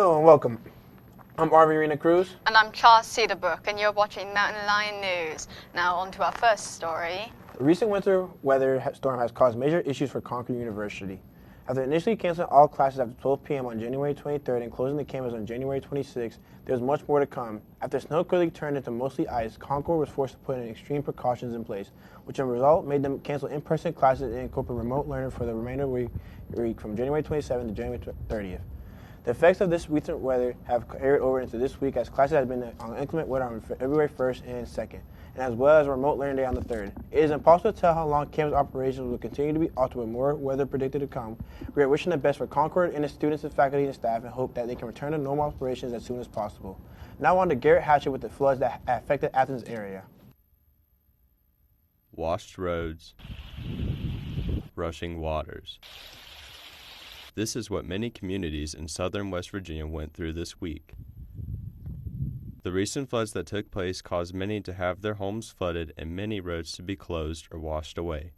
Hello and welcome. I'm Arvin Rena Cruz. And I'm Charles Cedarbrook, and you're watching Mountain Lion News. Now on to our first story. The recent winter weather storm has caused major issues for Concord University. After initially canceling all classes after 12 p.m. on January 23rd and closing the campus on January 26th, there was much more to come. After snow quickly turned into mostly ice, Concord was forced to put in extreme precautions in place, which in result made them cancel in-person classes and incorporate remote learning for the remainder of the week from January 27th to January 30th. The effects of this recent weather have carried over into this week as classes have been on inclement weather on February 1st and 2nd, and as well as remote learning day on the 3rd. It is impossible to tell how long campus operations will continue to be altered with more weather predicted to come. We are wishing the best for Concord and its students and faculty and staff and hope that they can return to normal operations as soon as possible. Now on to Garrett Hatchett with the floods that affected Athens area. Washed roads, rushing waters. This is what many communities in southern West Virginia went through this week. The recent floods that took place caused many to have their homes flooded and many roads to be closed or washed away.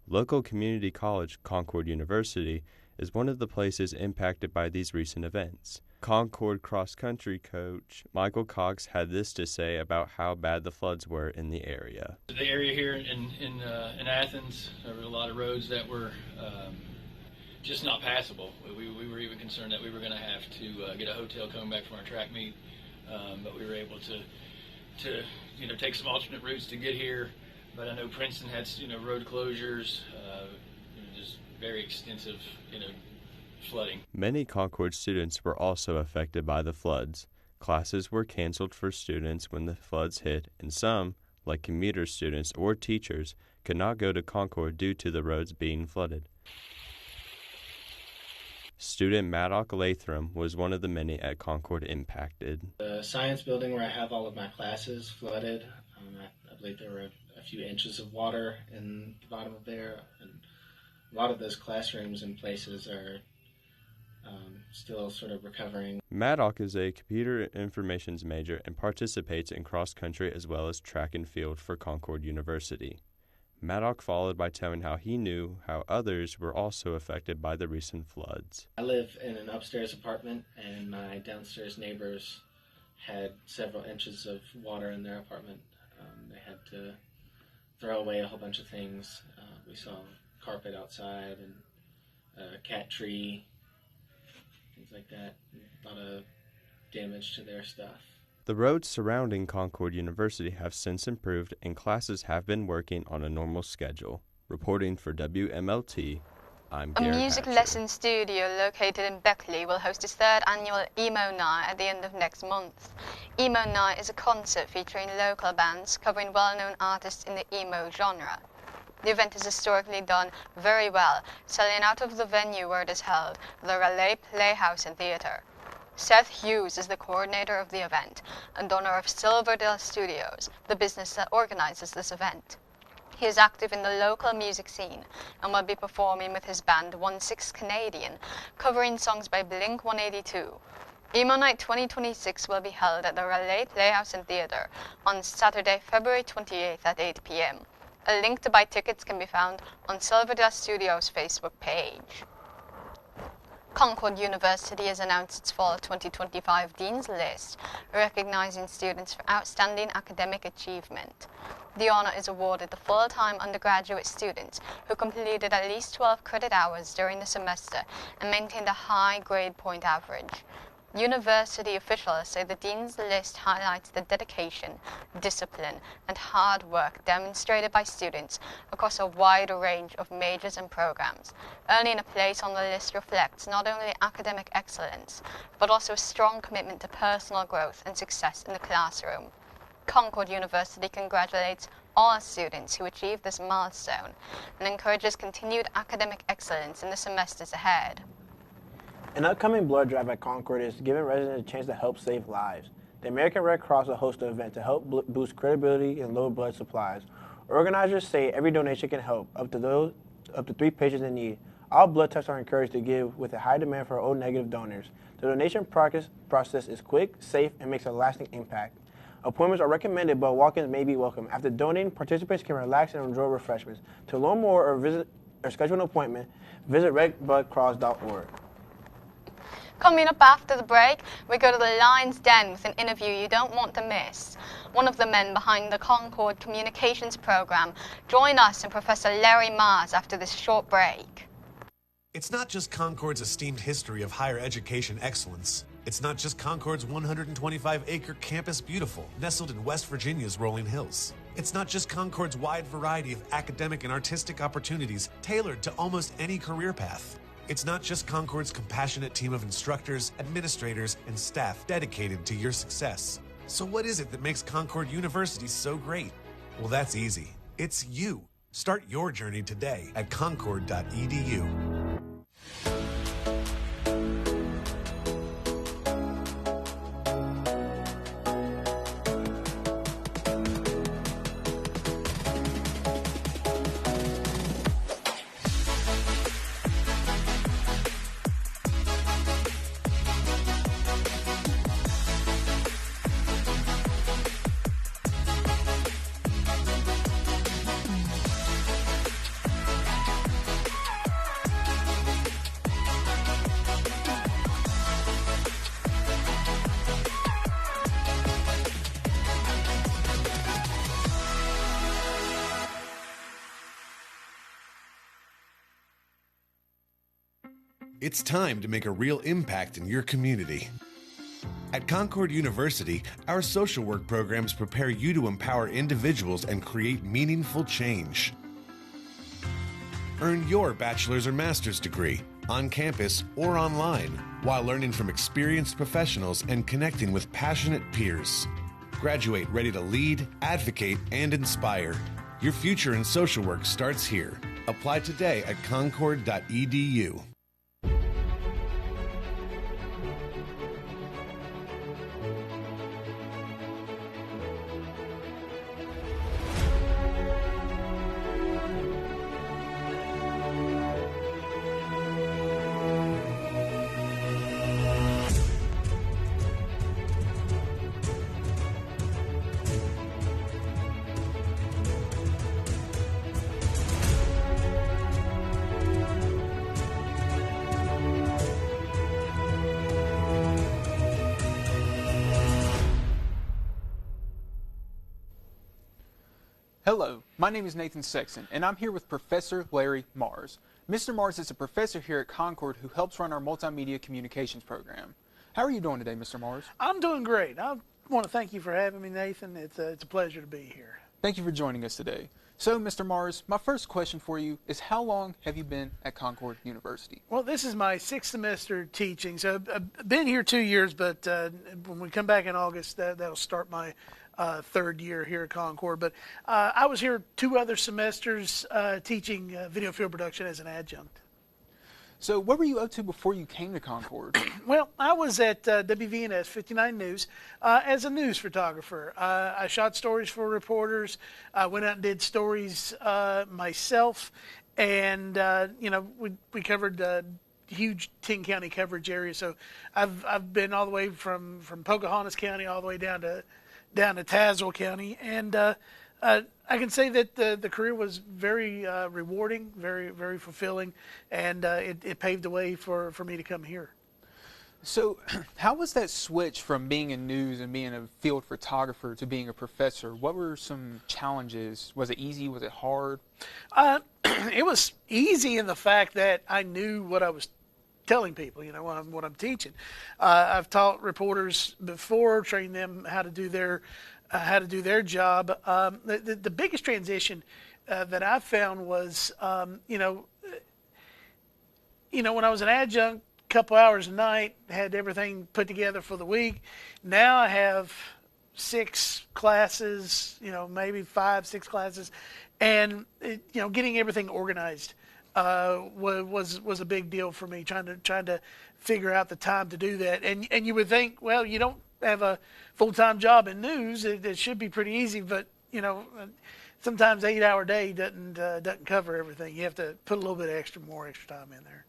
Local community college, Concord University, is one of the places impacted by these recent events. Concord cross-country coach Michael Cox had this to say about how bad the floods were in the area. The area here in Athens, there were a lot of roads that were just not passable. We were even concerned that we were going to have to get a hotel coming back from our track meet, but we were able to take some alternate routes to get here. But I know Princeton had road closures, just very extensive flooding. Many Concord students were also affected by the floods. Classes were canceled for students when the floods hit, and some, like commuter students or teachers, could not go to Concord due to the roads being flooded. Student Maddock Latham was one of the many at Concord impacted. The science building where I have all of my classes flooded. I believe there were a few inches of water in the bottom of there, and a lot of those classrooms and places are still sort of recovering. Maddock is a computer informations major and participates in cross-country as well as track and field for Concord University. Maddock followed by telling how he knew how others were also affected by the recent floods. I live in an upstairs apartment, and my downstairs neighbors had several inches of water in their apartment. They had to throw away a whole bunch of things. We saw carpet outside and a cat tree, things like that. A lot of damage to their stuff. The roads surrounding Concord University have since improved and classes have been working on a normal schedule. Reporting for WMLT, I'm Garrett A music Hatcher. lesson studio located in Beckley will host its third annual Emo Night at the end of next month. Emo Night is a concert featuring local bands covering well-known artists in the emo genre. The event is historically done very well, selling out of the venue where it is held, the Raleigh Playhouse and Theatre. Seth Hughes is the coordinator of the event and owner of Silverdale Studios, the business that organizes this event. He is active in the local music scene and will be performing with his band 1/6 Canadian, covering songs by Blink-182. Emo Night 2026 will be held at the Raleigh Playhouse and Theatre on Saturday, February 28th at 8 p.m. A link to buy tickets can be found on Silverdale Studios' Facebook page. Concord University has announced its fall 2025 Dean's List, recognizing students for outstanding academic achievement. The honor is awarded to full-time undergraduate students who completed at least 12 credit hours during the semester and maintained a high grade point average. University officials say the Dean's List highlights the dedication, discipline, and hard work demonstrated by students across a wide range of majors and programs. Earning a place on the list reflects not only academic excellence, but also a strong commitment to personal growth and success in the classroom. Concord University congratulates all students who achieved this milestone and encourages continued academic excellence in the semesters ahead. An upcoming blood drive at Concord is giving residents a chance to help save lives. The American Red Cross will host an event to help boost credibility and lower blood supplies. Organizers say every donation can help, up to 3 patients in need. All blood types are encouraged to give with a high demand for O-negative donors. The donation process is quick, safe, and makes a lasting impact. Appointments are recommended, but walk-ins may be welcome. After donating, participants can relax and enjoy refreshments. To learn more or schedule an appointment, visit redbloodcross.org. Coming up after the break, we go to the Lion's Den with an interview you don't want to miss. One of the men behind the Concord Communications Program. Join us and Professor Larry Mars after this short break. It's not just Concord's esteemed history of higher education excellence. It's not just Concord's 125-acre campus beautiful, nestled in West Virginia's rolling hills. It's not just Concord's wide variety of academic and artistic opportunities tailored to almost any career path. It's not just Concord's compassionate team of instructors, administrators, and staff dedicated to your success. So what is it that makes Concord University so great? Well, that's easy. It's you. Start your journey today at concord.edu. It's time to make a real impact in your community. At Concord University, our social work programs prepare you to empower individuals and create meaningful change. Earn your bachelor's or master's degree on campus or online while learning from experienced professionals and connecting with passionate peers. Graduate ready to lead, advocate, and inspire. Your future in social work starts here. Apply today at concord.edu. Hello, my name is Nathan Sexton, and I'm here with Professor Larry Mars. Mr. Mars is a professor here at Concord who helps run our multimedia communications program. How are you doing today, Mr. Mars? I'm doing great. I want to thank you for having me, Nathan. It's a pleasure to be here. Thank you for joining us today. So, Mr. Mars, my first question for you is how long have you been at Concord University? Well, this is my 6th semester teaching, so I've been here 2 years, but when we come back in August, that'll start my 3rd year here at Concord. But I was here 2 other semesters teaching video field production as an adjunct. So what were you up to before you came to Concord? Well, I was at WVNS 59 News as a news photographer. I shot stories for reporters. I went out and did stories myself, and we covered huge 10-county coverage area. So I've been all the way from Pocahontas County all the way down to Tazewell County, and I can say that the career was very rewarding, very, very fulfilling, and it paved the way for me to come here. So how was that switch from being in news and being a field photographer to being a professor? What were some challenges? Was it easy? Was it hard? It was easy in the fact that I knew what I was telling people, what I'm teaching. I've taught reporters before, trained them how to do their job. The biggest transition that I found was, when I was an adjunct, a couple hours a night, had everything put together for the week. Now I have 6 classes, maybe 5, 6 classes, and getting everything organized was a big deal for me, trying to figure out the time to do that. And you would think, well, you don't have a full-time job in news, it should be pretty easy, but sometimes 8-hour day doesn't cover everything. You have to put a little bit more extra time in there.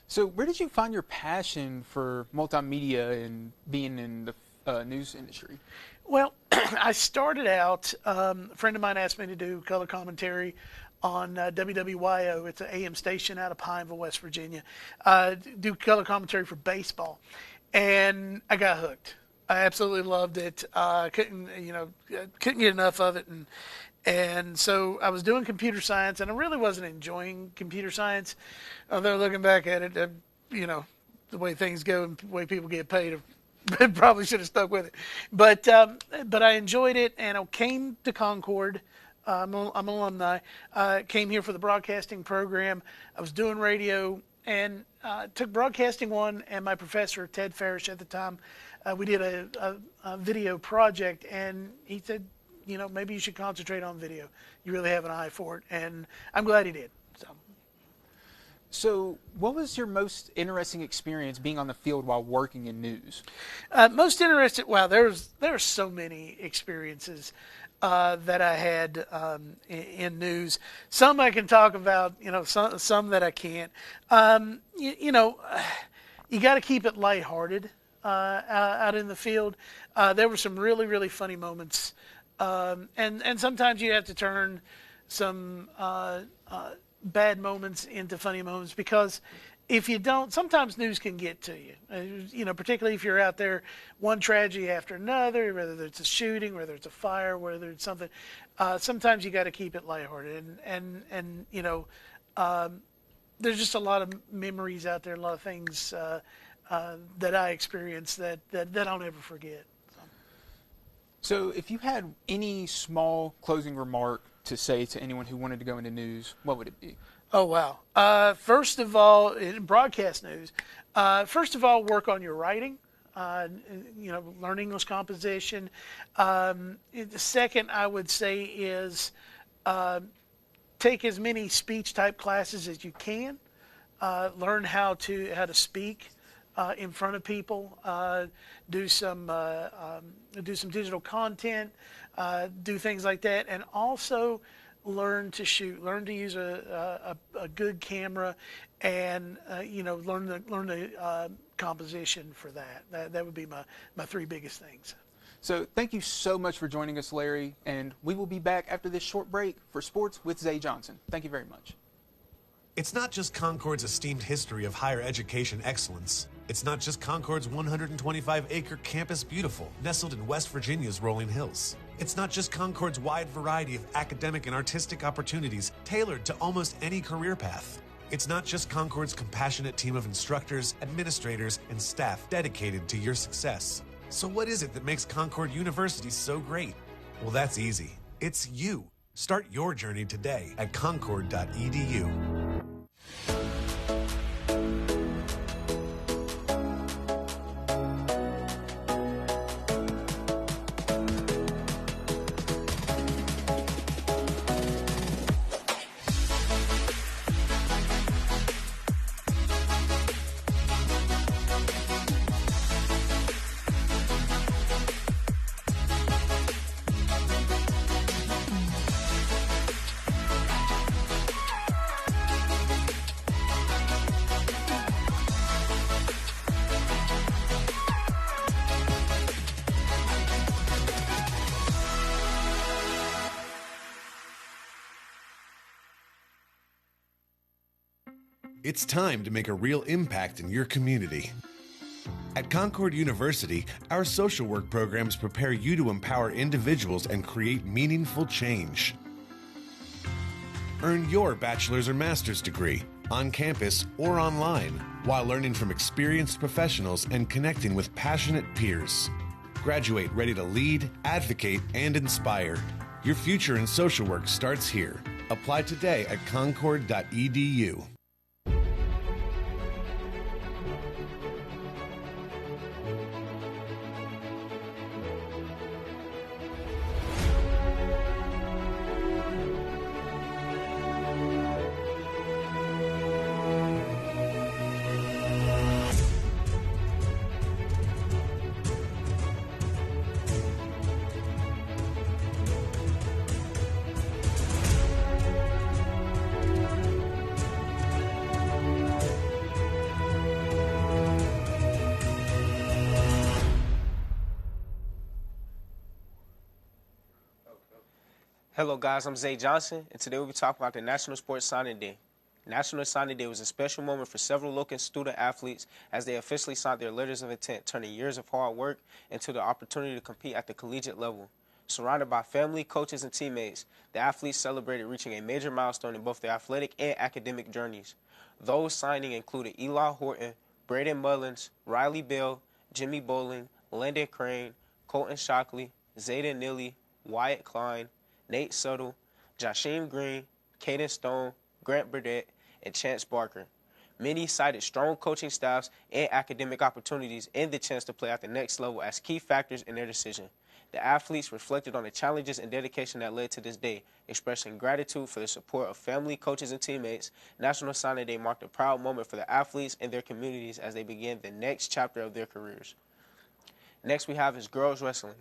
So where did you find your passion for multimedia and being in the news industry? Well, I started out, a friend of mine asked me to do color commentary on WWYO. It's an AM station out of Pineville, West Virginia. Do color commentary for baseball, and I got hooked. I absolutely loved it. Couldn't get enough of it, and so I was doing computer science, and I really wasn't enjoying computer science. Although looking back at it, the way things go and the way people get paid, I probably should have stuck with it. But I enjoyed it, and I came to Concord. I'm an alumni. Came here for the broadcasting program. I was doing radio, and took Broadcasting 1, and my professor, Ted Farish at the time, we did a video project, and he said, maybe you should concentrate on video. You really have an eye for it, and I'm glad he did. So what was your most interesting experience being on the field while working in news? Most interesting, wow, there's so many experiences that I had in news. Some I can talk about, some that I can't. You got to keep it lighthearted out in the field. There were some really, really funny moments, and sometimes you have to turn some bad moments into funny moments, because if you don't, sometimes news can get to you. Particularly if you're out there, one tragedy after another, whether it's a shooting, whether it's a fire, whether it's something. Sometimes you got to keep it lighthearted, and there's just a lot of memories out there, a lot of things that I experienced that I'll never forget. So if you had any small closing remark to say to anyone who wanted to go into news, what would it be? Oh, wow. First of all, in broadcast news, work on your writing, learn English composition. The second, I would say, is take as many speech-type classes as you can. Learn how to speak in front of people. Do some digital content. Do things like that, and also learn to shoot. Learn to use a good camera, and learn the composition for that. That would be my three biggest things. So thank you so much for joining us, Larry, and we will be back after this short break for Sports with Zay Johnson. Thank you very much. It's not just Concord's esteemed history of higher education excellence. It's not just Concord's 125-acre campus beautiful, nestled in West Virginia's rolling hills. It's not just Concord's wide variety of academic and artistic opportunities tailored to almost any career path. It's not just Concord's compassionate team of instructors, administrators, and staff dedicated to your success. So what is it that makes Concord University so great? Well, that's easy. It's you. Start your journey today at concord.edu. It's time to make a real impact in your community. At Concord University, our social work programs prepare you to empower individuals and create meaningful change. Earn your bachelor's or master's degree on campus or online while learning from experienced professionals and connecting with passionate peers. Graduate ready to lead, advocate, and inspire. Your future in social work starts here. Apply today at concord.edu. Hello guys, I'm Zay Johnson, and today we'll be talking about the National Sports Signing Day. National Signing Day was a special moment for several local student athletes as they officially signed their letters of intent, turning years of hard work into the opportunity to compete at the collegiate level. Surrounded by family, coaches, and teammates, the athletes celebrated reaching a major milestone in both their athletic and academic journeys. Those signing included Eli Horton, Braden Mullins, Riley Bell, Jimmy Bowling, Landon Crane, Colton Shockley, Zayden Neely, Wyatt Klein, Nate Suttle, Jasheem Green, Caden Stone, Grant Burdett, and Chance Barker. Many cited strong coaching staffs and academic opportunities and the chance to play at the next level as key factors in their decision. The athletes reflected on the challenges and dedication that led to this day, expressing gratitude for the support of family, coaches, and teammates. National Signing Day marked a proud moment for the athletes and their communities as they begin the next chapter of their careers. Next we have is girls wrestling.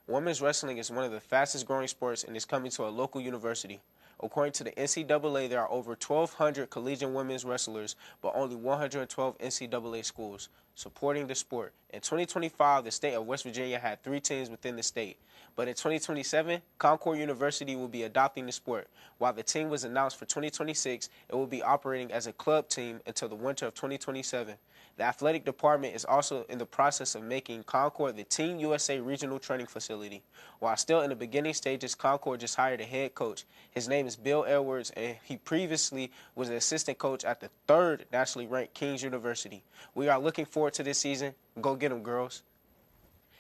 Women's wrestling is one of the fastest growing sports and is coming to a local university. According to the NCAA, there are over 1,200 collegiate women's wrestlers, but only 112 NCAA schools supporting the sport. In 2025, the state of West Virginia had 3 teams within the state. But in 2027, Concord University will be adopting the sport. While the team was announced for 2026, it will be operating as a club team until the winter of 2027. The athletic department is also in the process of making Concord the Team USA regional training facility. While still in the beginning stages, Concord just hired a head coach. His name is Bill Edwards, and he previously was an assistant coach at the 3rd nationally ranked King's University. We are looking forward to this season. Go get them, girls.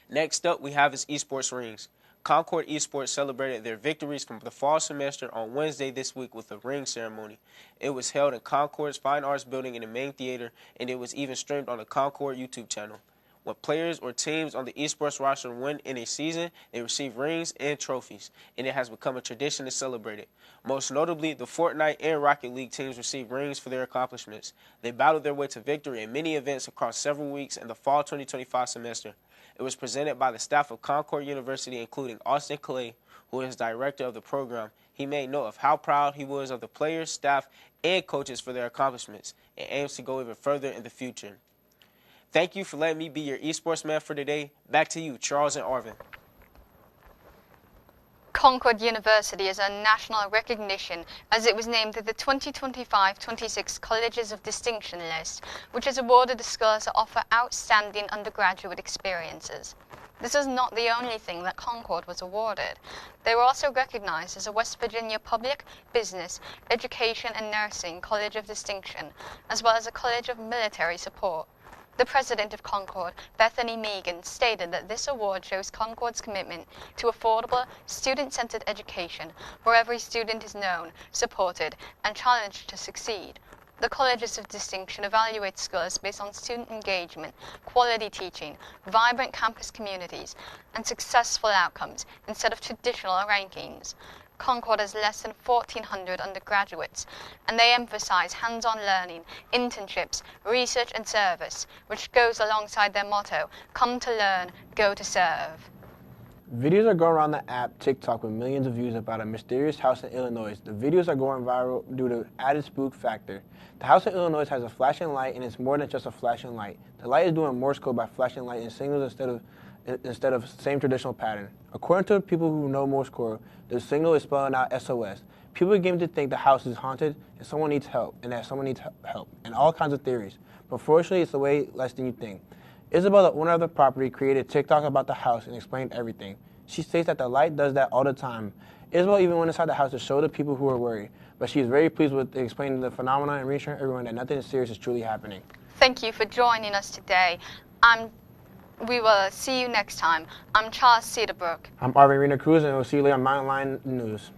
Next up, we have is Esports Rings. Concord Esports celebrated their victories from the fall semester on Wednesday this week with a ring ceremony. It was held in Concord's Fine Arts Building in the main theater, and it was even streamed on the Concord YouTube channel. When players or teams on the esports roster win in a season, they receive rings and trophies, and it has become a tradition to celebrate it. Most notably, the Fortnite and Rocket League teams received rings for their accomplishments. They battled their way to victory in many events across several weeks in the fall 2025 semester. It was presented by the staff of Concord University, including Austin Clay, who is director of the program. He made note of how proud he was of the players, staff, and coaches for their accomplishments, and aims to go even further in the future. Thank you for letting me be your esports man for today. Back to you, Charles and Arvin. Concord University is a national recognition as it was named to the 2025-26 Colleges of Distinction list, which is awarded to schools that offer outstanding undergraduate experiences. This is not the only thing that Concord was awarded. They were also recognized as a West Virginia Public, Business, Education and Nursing College of Distinction, as well as a College of Military Support. The president of Concord, Bethany Megan, stated that this award shows Concord's commitment to affordable, student-centered education, where every student is known, supported, and challenged to succeed. The Colleges of Distinction evaluate schools based on student engagement, quality teaching, vibrant campus communities, and successful outcomes instead of traditional rankings. Concord has less than 1,400 undergraduates, and they emphasize hands-on learning, internships, research and service, which goes alongside their motto, come to learn, go to serve. Videos are going around the app TikTok with millions of views about a mysterious house in Illinois. The videos are going viral due to added spook factor. The house in Illinois has a flashing light, and it's more than just a flashing light. The light is doing Morse code by flashing light in signals instead of same traditional pattern. According to people who know Morse code, the signal is spelling out SOS. People begin to think the house is haunted and someone needs help, and that someone needs help, and all kinds of theories. But fortunately, it's way less than you think. Isabel, the owner of the property, created a TikTok about the house and explained everything. She states that the light does that all the time. Isabel even went inside the house to show the people who were worried, but she is very pleased with explaining the phenomenon and reassuring everyone that nothing serious is truly happening. Thank you for joining us today. We will see you next time. I'm Charles Cedarbrook. I'm Arvin Rena Cruz, and we'll see you later on Mountain Line News.